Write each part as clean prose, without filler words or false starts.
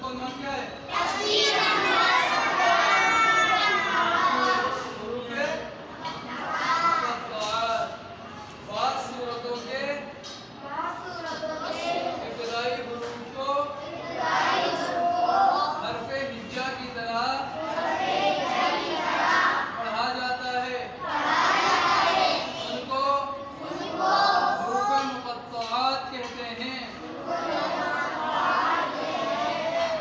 का उन्वान क्या है? बाद सूरतों के इब्तिदाई हुरूफ को हर्फ़े हिज्जा की तरह पढ़ा जाता है। उनको हुरूफ़े मुक़त्तआत कहते हैं।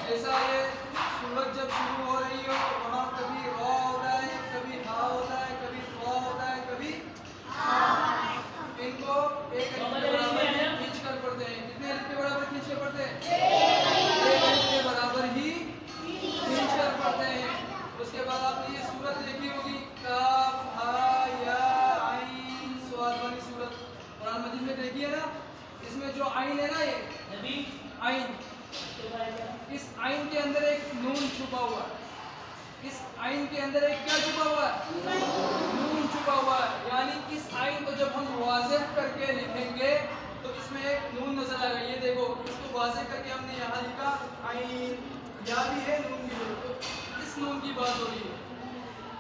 जैसा ये सूरत जब शुरू हो रही हो वहाँ कभी रा होता है, कभी हा होता है, कभी वा होता है, कभी इनको एक अलिफ के बराबर खींच कर पढ़ते हैं। कितने अलिफ के बराबर खींच कर पढ़ते हैं? एक अलिफ के बराबर ही खींच कर पढ़ते हैं। उसके बाद आपने ये सूरत देखी होगी, काफ हा या आइन स्वाद वाली सूरत कुरान मजीद में देखी है ना। इसमें जो आइन है ना, ये आइन, इस आइन के अंदर एक नून छुपा हुआ है। इस आइन के अंदर एक क्या छुपा हुआ है? नून छुपा हुआ है। यानी इस आइन को जब हम वाज़ेह करके लिखेंगे तो इसमें एक नून नजर आएगा। ये देखो, इसको वाज़ेह करके हमने यहाँ लिखा आइन, या भी है नून भी है, तो इस नून की बात हो रही है।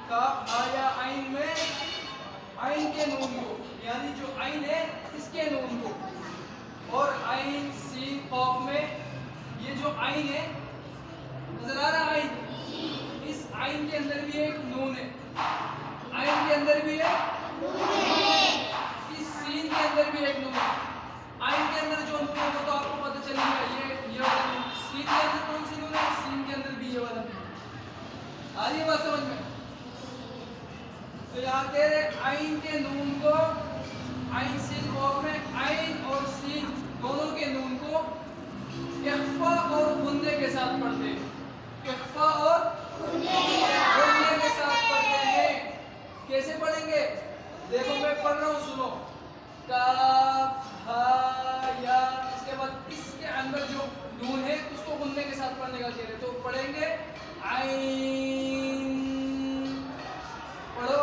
काफ आया आइन में आइन के नून को, यानी जो आइन है इसके नून को, और आइन सीन कॉफ में ये जो आइन है नजर आ रहा आइन, इस आइन के अंदर भी एक नून है। आइन के अंदर भी है, इस सीन के अंदर भी एक नून है। आइन के अंदर जो नून है वो तो आपको पता चलेगा, ये वाला नून। सीन के अंदर कौन सी नून है? सीन के अंदर भी ये वाला नून। आ रही है बात समझ में? तो यहाँ कह रहे आइन के नून को, आइन सीन कॉफ में आइन और सीन दोनों के नून को इख्फा और गुन्ने के साथ पढ़ते हैं। इख्फा और गुन्ने के साथ पढ़ते हैं। कैसे पढ़ेंगे? देखो मैं पढ़ रहा हूँ, सुनो। काफ हा या, इसके बाद इसके अंदर जो नून है उसको गुन्ने के साथ पढ़ने का कह रहे। तो पढ़ेंगे आइन, पढ़ो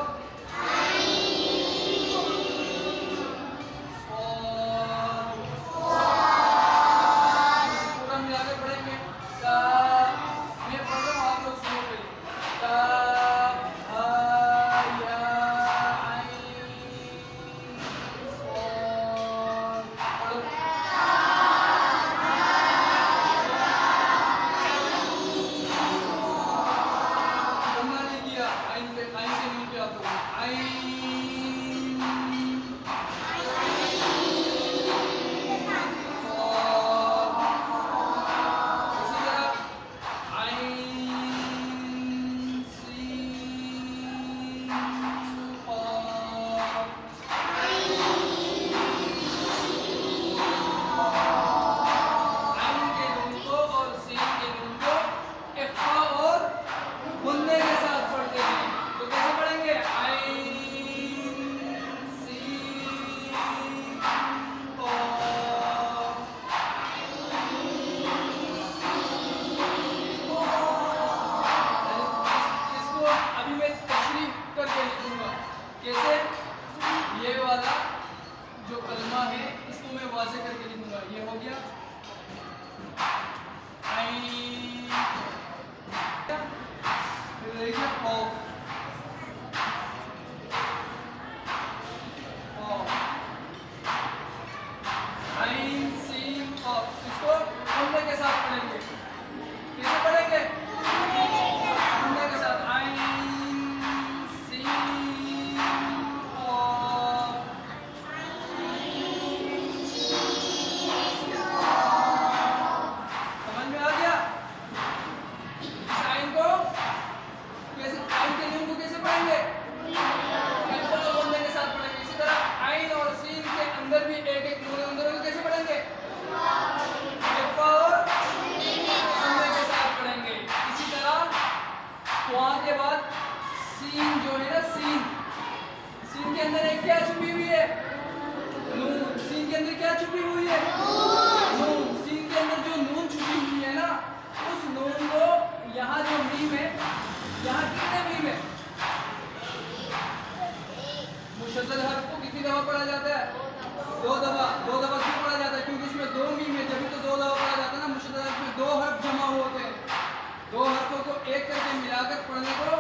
एक करके मिलाकर पढ़ने को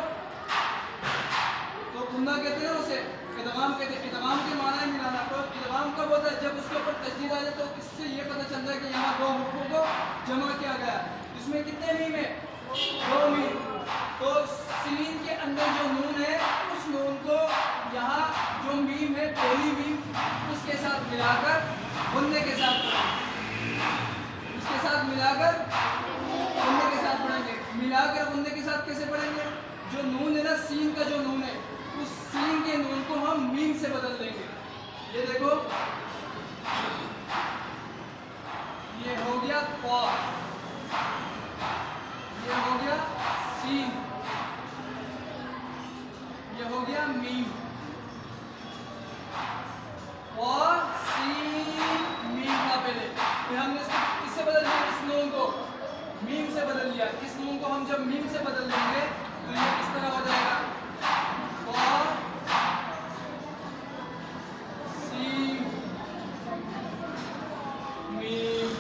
तो खुन्ना कहते हैं उसे, इदगाम कहते हैं। इदगाम के माना है मिलाना। तो इदगाम कब होता है? जब उसके ऊपर तस्दीद आ जाए तो इससे ये पता चलता है कि यहाँ दो हुर्फों को जमा किया गया। इसमें कितने मीम है? 2 मीम। तो सीन के अंदर जो नून है उस नून को यहाँ जो मीम है पहली मीम उसके साथ मिलाकर गुन्ने के साथ पढ़ेंगे। उसके साथ मिलाकर गुन्ने के साथ पढ़ेंगे। मिलाकर गुन्ने के साथ कैसे पढ़ेंगे? जो नून है ना, सीन का जो नून है, उस सीन के नून को हम मीम से बदल देंगे। ये देखो, ये हो गया क़ा, ये हो गया सीन, ये हो गया मीम। और सीन मीम था पहले, फिर हमने इसको किससे बदल दिया? इस नून को मीम से बदल दिया। इस नून को हम जब मीम से बदल देंगे तो ये किस तरह हो जाएगा? और सीन मीम,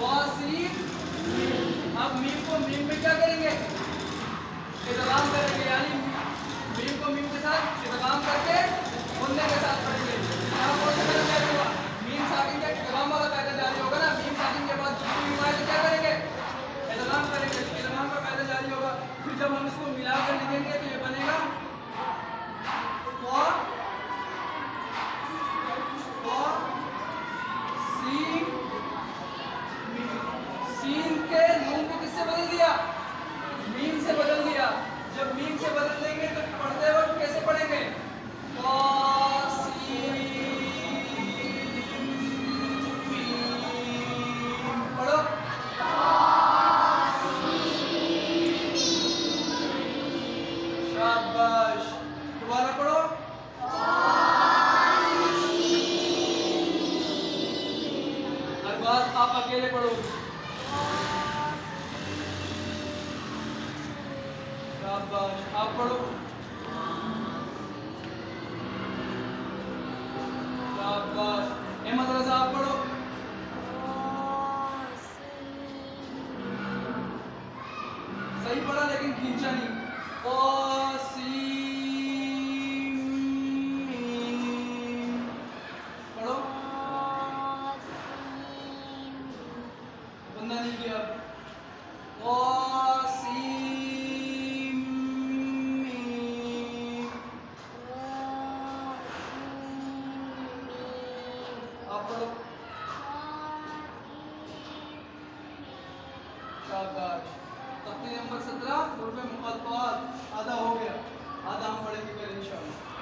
और सीन मीम। अब मीम को मीम में क्या करेंगे? इदगाम करेंगे, यानी मीम को मीम के साथ इदगाम करके गुन्ने के साथ पढ़ेंगे। यहाँ कौन सा पहले जारी होगा? मीम साकिन का इदगाम वाला पहले जारी होगा ना। मीम साकिन के बाद दूसरी मीम आए तो क्या करेंगे? इदगाम करेंगे। इदगाम का पहले जारी होगा। फिर जब हम इसको मिलाकर लिखेंगे तो ये बनेगा सीन मीम। सीन के नून को किससे बदल दिया? मीम से बदल दिया। जब मीम से बदल देंगे तो पढ़ते वक्त कैसे पढ़ेंगे? पढ़ो, शाबाश। दोबारा पढ़ो, अरबाज आप अकेले पढ़ो। शाबाश, आप पढ़ो। शाबाश, अहमद रज़ा आप पढ़ो। सही पढ़ा लेकिन खींचा नहीं। पढ़ो, बंदा नहीं किया। आप पढ़ो। शाबाश। तफ्सीर नंबर 17 हुर्फ़े मुक़त्तआत आधा हो गया, आधा हम पढ़ेंगे कल इंशाअल्लाह।